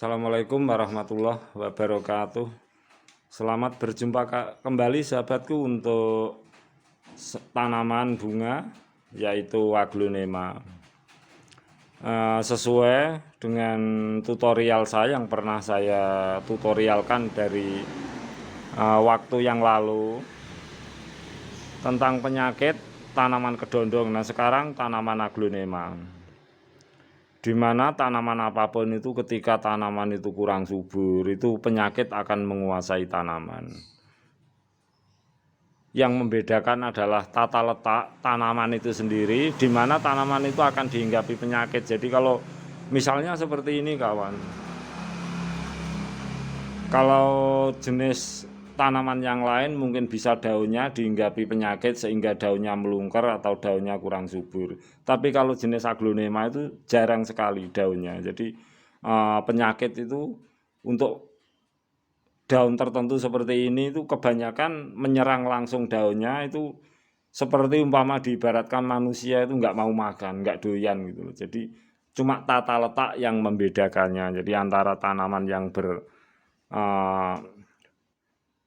Assalamualaikum warahmatullahi wabarakatuh. Selamat berjumpa kembali sahabatku untuk tanaman bunga yaitu aglonema. Sesuai dengan tutorial saya yang pernah saya tutorialkan dari waktu yang lalu tentang penyakit tanaman kedondong. Nah, sekarang tanaman aglonema, di mana tanaman apapun itu ketika tanaman itu kurang subur, itu penyakit akan menguasai tanaman. Yang membedakan adalah tata letak tanaman itu sendiri, di mana tanaman itu akan dihinggapi penyakit. Jadi kalau misalnya seperti ini kawan, kalau jenis tanaman yang lain mungkin bisa daunnya dihinggapi penyakit sehingga daunnya melungker atau daunnya kurang subur. Tapi kalau jenis aglonema itu jarang sekali daunnya. Jadi penyakit itu untuk daun tertentu seperti ini itu kebanyakan menyerang langsung daunnya, itu seperti umpama diibaratkan manusia itu nggak mau makan, nggak doyan gitu loh. Jadi cuma tata letak yang membedakannya. Jadi antara tanaman yang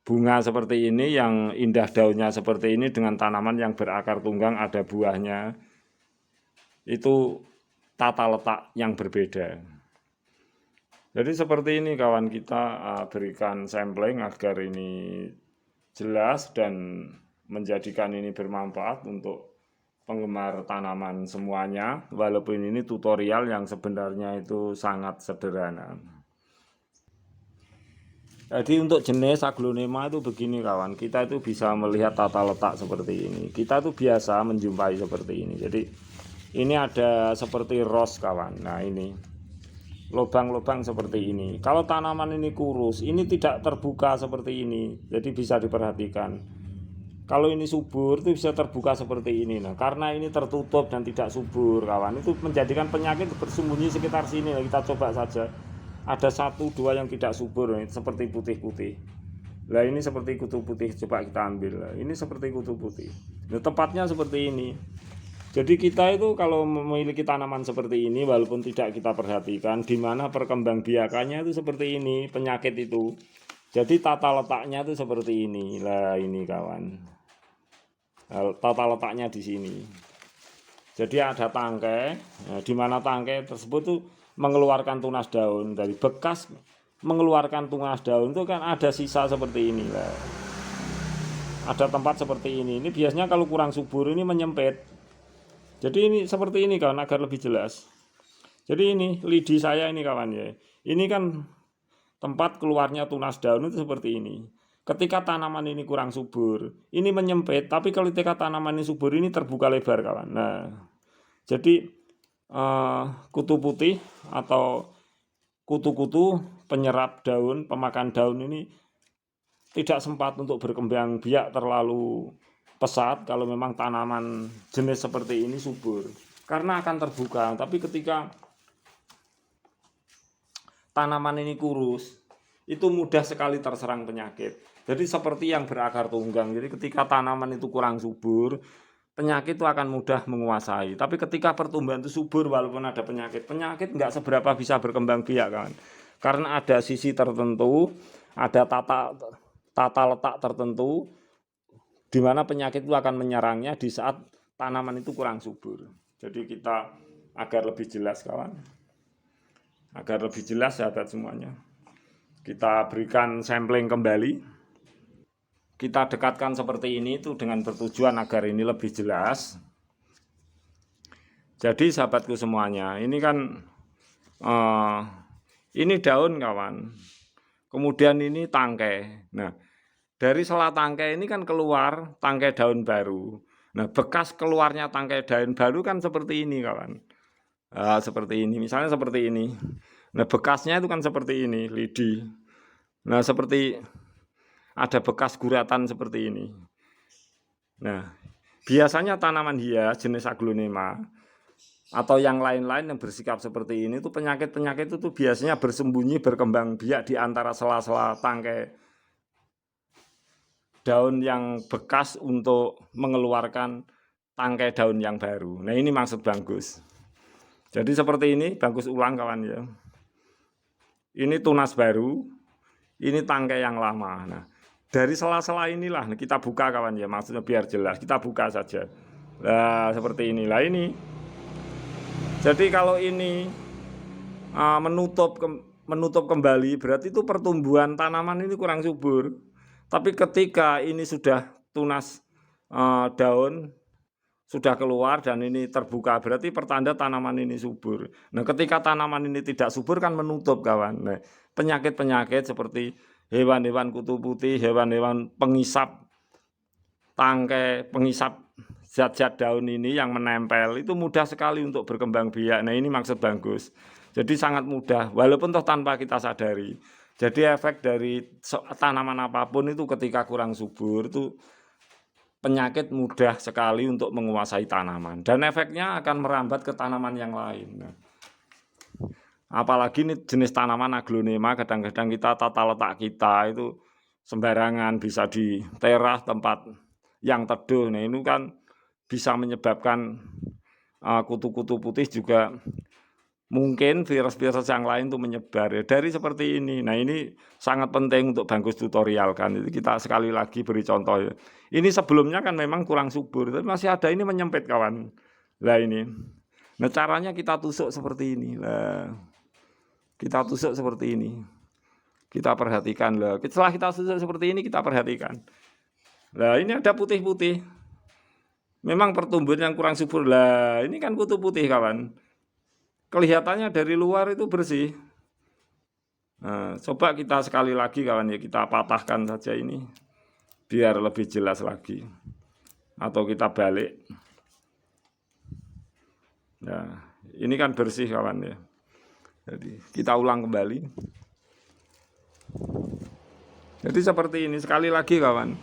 bunga seperti ini yang indah daunnya seperti ini dengan tanaman yang berakar tunggang ada buahnya, itu tata letak yang berbeda. Jadi seperti ini kawan, kita berikan sampling agar ini jelas dan menjadikan ini bermanfaat untuk penggemar tanaman semuanya, walaupun ini tutorial yang sebenarnya itu sangat sederhana. Jadi untuk jenis aglonema itu begini kawan, kita itu bisa melihat tata letak seperti ini. Kita tuh biasa menjumpai seperti ini. Jadi ini ada seperti ros kawan. Nah ini lubang-lubang seperti ini. Kalau tanaman ini kurus, ini tidak terbuka seperti ini. Jadi bisa diperhatikan. Kalau ini subur itu bisa terbuka seperti ini. Nah karena ini tertutup dan tidak subur kawan, itu menjadikan penyakit bersembunyi sekitar sini. Nah, kita coba saja. Ada 1-2 yang tidak subur, seperti putih-putih. Nah ini seperti kutu putih, coba kita ambil. Nah, ini seperti kutu putih. Nah, tempatnya seperti ini. Jadi kita itu kalau memiliki tanaman seperti ini, walaupun tidak kita perhatikan, di mana perkembangbiakannya itu seperti ini, penyakit itu. Jadi tata letaknya itu seperti ini. Lah ini kawan. Nah, tata letaknya di sini. Jadi ada tangkai, nah, di mana tangkai tersebut tuh mengeluarkan tunas daun. Dari bekas mengeluarkan tunas daun itu kan ada sisa seperti ini lah. Ada tempat seperti ini. Ini biasanya kalau kurang subur ini menyempit. Jadi ini seperti ini kawan, agar lebih jelas. Jadi ini lidi saya ini kawan ya. Ini kan tempat keluarnya tunas daun itu seperti ini. Ketika tanaman ini kurang subur, ini menyempit. Tapi kalau ketika tanaman ini subur, ini terbuka lebar kawan. Nah, jadi kutu putih atau kutu-kutu penyerap daun, pemakan daun ini tidak sempat untuk berkembang biak terlalu pesat kalau memang tanaman jenis seperti ini subur, karena akan terbuka. Tapi ketika tanaman ini kurus, itu mudah sekali terserang penyakit. Jadi seperti yang berakar tunggang. Jadi ketika tanaman itu kurang subur, penyakit itu akan mudah menguasai. Tapi ketika pertumbuhan itu subur, walaupun ada penyakit nggak seberapa bisa berkembang biak kan. Karena ada sisi tertentu, ada tata letak tertentu, di mana penyakit itu akan menyerangnya di saat tanaman itu kurang subur. Jadi kita agar lebih jelas kawan, agar lebih jelas sahabat semuanya, kita berikan sampling kembali. Kita dekatkan seperti ini itu dengan bertujuan agar ini lebih jelas. Jadi sahabatku semuanya, ini kan ini daun kawan, kemudian ini tangkai. Nah dari sela tangkai ini kan keluar tangkai daun baru. Nah bekas keluarnya tangkai daun baru kan seperti ini kawan. Seperti ini, misalnya seperti ini. Nah bekasnya itu kan seperti ini, lidi. Nah seperti ada bekas guratan seperti ini. Nah, biasanya tanaman hias jenis aglonema atau yang lain-lain yang bersikap seperti ini, itu penyakit-penyakit itu biasanya bersembunyi, berkembang biak di antara sela-sela tangkai daun yang bekas untuk mengeluarkan tangkai daun yang baru. Nah, ini maksud bagus. Jadi seperti ini, bagus ulang kawan ya. ini tunas baru, ini tangkai yang lama. Nah, dari sela-sela inilah kita buka kawan ya, maksudnya biar jelas, kita buka saja. Nah, seperti inilah ini. Jadi kalau ini menutup kembali, berarti itu pertumbuhan tanaman ini kurang subur. Tapi ketika ini sudah tunas daun, sudah keluar dan ini terbuka, berarti pertanda tanaman ini subur. Nah, ketika tanaman ini tidak subur kan menutup kawan. Nah, penyakit-penyakit seperti hewan-hewan kutu putih, hewan-hewan pengisap tangkai, pengisap zat-zat daun ini yang menempel, itu mudah sekali untuk berkembang biak. Nah, ini maksud bagus. Jadi sangat mudah, walaupun toh tanpa kita sadari. Jadi efek dari tanaman apapun itu ketika kurang subur itu penyakit mudah sekali untuk menguasai tanaman. Dan efeknya akan merambat ke tanaman yang lain. Nah, apalagi ini jenis tanaman aglonema, kadang-kadang kita tata letak kita itu sembarangan, bisa di teras tempat yang teduh. Nah, ini kan bisa menyebabkan kutu-kutu putih juga mungkin virus-virus yang lain itu menyebar ya, dari seperti ini. Nah, ini sangat penting untuk Bagus tutorial kan. Itu kita sekali lagi beri contoh ya. Ini sebelumnya kan memang kurang subur, tapi masih ada ini menyempit kawan. Lah ini. Nah, caranya kita tusuk seperti ini. Lah. Kita tusuk seperti ini. Kita perhatikan lah. Setelah kita tusuk seperti ini kita perhatikan. Lah, ini ada putih-putih. Memang pertumbuhan yang kurang subur. Lah, ini kan kutu putih kawan. Kelihatannya dari luar itu bersih. Nah, coba kita sekali lagi kawan ya, kita patahkan saja ini biar lebih jelas lagi. Atau kita balik. Nah, ini kan bersih kawan ya. Jadi kita ulang kembali. Jadi seperti ini sekali lagi kawan.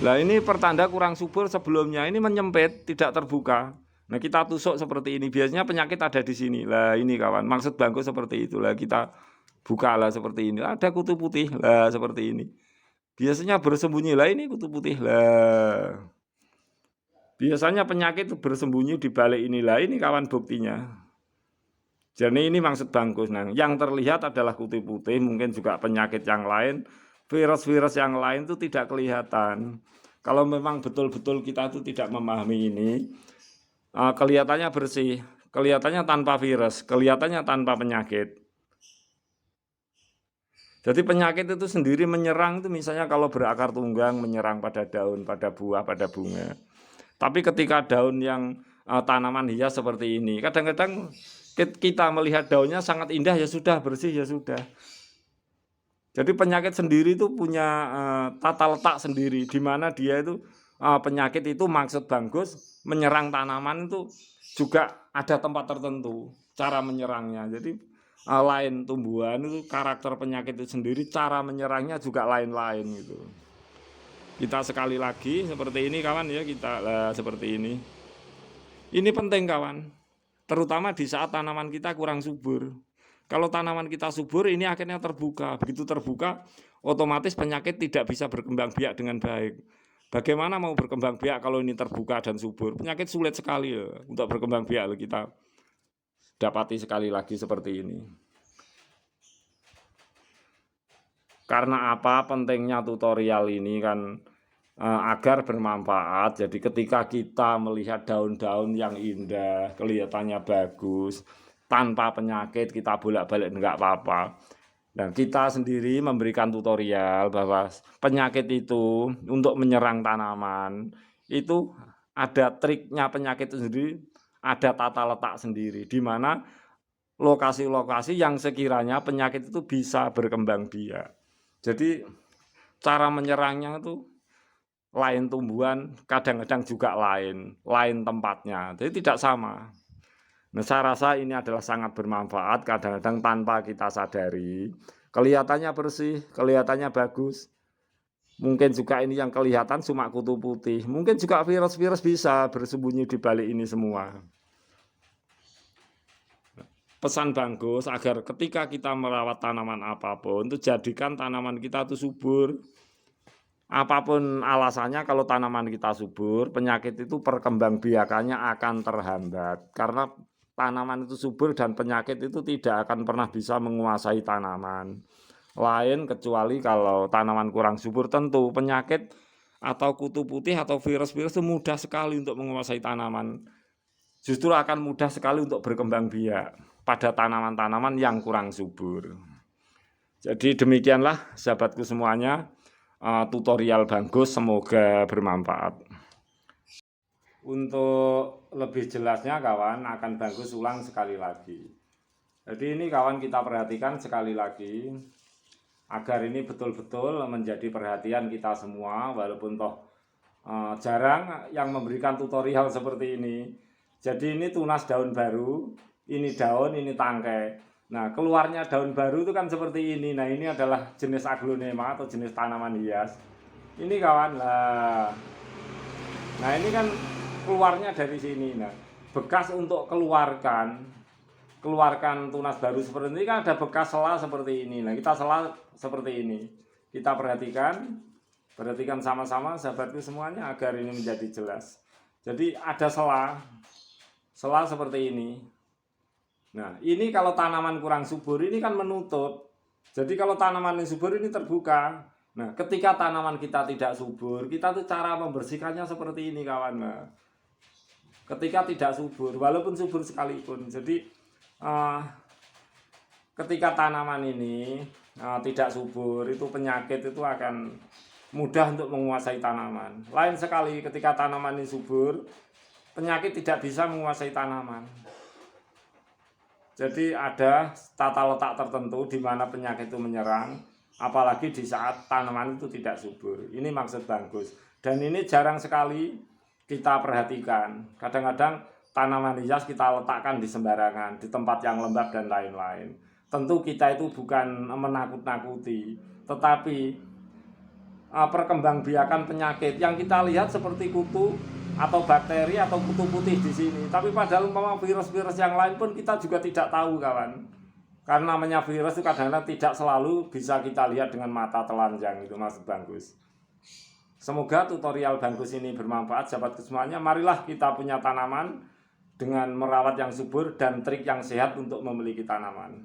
Nah, ini pertanda kurang subur sebelumnya, ini menyempit, tidak terbuka. Nah, kita tusuk seperti ini, biasanya penyakit ada di sini. Lah ini kawan, maksud Bangku seperti itulah, kita buka lah seperti ini. Ada kutu putih lah seperti ini. Biasanya bersembunyi lah ini kutu putih lah. Biasanya penyakit bersembunyi di balik inilah, ini kawan buktinya. Jadi ini maksud Bangkus. Nah, yang terlihat adalah kutu putih, mungkin juga penyakit yang lain, virus-virus yang lain itu tidak kelihatan. Kalau memang betul-betul kita itu tidak memahami ini, kelihatannya bersih, kelihatannya tanpa virus, kelihatannya tanpa penyakit. Jadi penyakit itu sendiri menyerang itu misalnya kalau berakar tunggang menyerang pada daun, pada buah, pada bunga. Tapi ketika daun yang tanaman hias seperti ini, kadang-kadang kita melihat daunnya sangat indah ya sudah, bersih ya sudah. Jadi penyakit sendiri itu punya tata letak sendiri, di mana dia itu penyakit itu maksud Bangkus menyerang tanaman itu juga ada tempat tertentu cara menyerangnya. Jadi lain tumbuhan itu karakter penyakit itu sendiri, cara menyerangnya juga lain-lain gitu. Kita sekali lagi seperti ini kawan ya, kita seperti ini. Ini penting kawan, terutama di saat tanaman kita kurang subur. Kalau tanaman kita subur ini akhirnya terbuka. Begitu terbuka otomatis penyakit tidak bisa berkembang biak dengan baik. Bagaimana mau berkembang biak kalau ini terbuka dan subur? Penyakit sulit sekali ya untuk berkembang biak. Kita dapati sekali lagi seperti ini. Karena apa pentingnya tutorial ini kan agar bermanfaat. Jadi ketika kita melihat daun-daun yang indah, kelihatannya bagus, tanpa penyakit kita bolak-balik enggak apa-apa. Dan kita sendiri memberikan tutorial bahwa penyakit itu untuk menyerang tanaman itu ada triknya, penyakit itu sendiri ada tata letak sendiri di mana lokasi-lokasi yang sekiranya penyakit itu bisa berkembang biak. Jadi cara menyerangnya itu lain tumbuhan, kadang-kadang juga lain tempatnya. Jadi tidak sama. Nah, saya rasa ini adalah sangat bermanfaat kadang-kadang tanpa kita sadari. Kelihatannya bersih, kelihatannya bagus. Mungkin juga ini yang kelihatan cuma kutu putih. Mungkin juga virus-virus bisa bersembunyi di balik ini semua. Pesan Bangkus agar ketika kita merawat tanaman apapun, itu jadikan tanaman kita itu subur. Apapun alasannya kalau tanaman kita subur, penyakit itu perkembangbiakannya akan terhambat. Karena tanaman itu subur dan penyakit itu tidak akan pernah bisa menguasai tanaman. Lain kecuali kalau tanaman kurang subur, tentu penyakit atau kutu putih atau virus-virus itu mudah sekali untuk menguasai tanaman. Justru akan mudah sekali untuk berkembang biak pada tanaman-tanaman yang kurang subur. Jadi demikianlah sahabatku semuanya, tutorial Banggus, semoga bermanfaat. Untuk lebih jelasnya kawan, akan Banggus ulang sekali lagi. Jadi ini kawan kita perhatikan sekali lagi, agar ini betul-betul menjadi perhatian kita semua, walaupun toh jarang yang memberikan tutorial seperti ini. Jadi ini tunas daun baru, ini daun, ini tangkai. Nah, keluarnya daun baru itu kan seperti ini. Nah, ini adalah jenis aglonema atau jenis tanaman hias. Ini kawan lah. Nah, ini kan keluarnya dari sini. Nah, bekas untuk keluarkan tunas baru seperti ini kan ada bekas sela seperti ini. Nah, kita sela seperti ini. Kita perhatikan sama-sama sahabatku semuanya agar ini menjadi jelas. Jadi ada sela seperti ini. Nah, ini kalau tanaman kurang subur ini kan menutup. Jadi kalau tanaman ini subur ini terbuka. Nah, ketika tanaman kita tidak subur, kita tuh cara membersihkannya seperti ini kawan. Nah, ketika tidak subur, walaupun subur sekalipun. Jadi ketika tanaman ini tidak subur, itu penyakit itu akan mudah untuk menguasai tanaman. Lain sekali ketika tanaman ini subur, penyakit tidak bisa menguasai tanaman. Jadi ada tata letak tertentu di mana penyakit itu menyerang, apalagi di saat tanaman itu tidak subur. Ini maksud Banggus. Dan ini jarang sekali kita perhatikan. Kadang-kadang tanaman hias kita letakkan di sembarangan, di tempat yang lembab dan lain-lain. Tentu kita itu bukan menakut-nakuti, tetapi perkembangbiakan penyakit yang kita lihat seperti kutu atau bakteri atau kutu putih di sini. Tapi padahal umpama virus-virus yang lain pun kita juga tidak tahu kawan. Karena namanya virus itu kadang-kadang tidak selalu bisa kita lihat dengan mata telanjang, itu maksud Banggus. Semoga tutorial Banggus ini bermanfaat sahabatku semuanya. Marilah kita punya tanaman dengan merawat yang subur dan trik yang sehat untuk memiliki tanaman.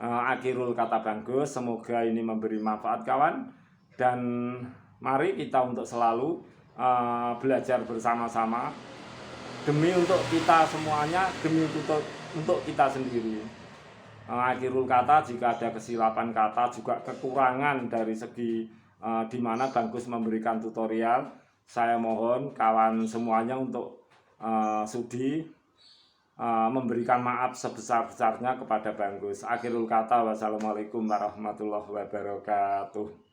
Akhirul kata Banggus, semoga ini memberi manfaat kawan. Dan mari kita untuk selalu belajar bersama-sama demi untuk kita semuanya, demi untuk kita sendiri. Akhirul kata, jika ada kesilapan kata, juga kekurangan dari segi di mana Banggus memberikan tutorial, saya mohon kawan semuanya untuk sudi memberikan maaf sebesar-besarnya kepada Banggus. Akhirul kata, wassalamualaikum warahmatullahi wabarakatuh.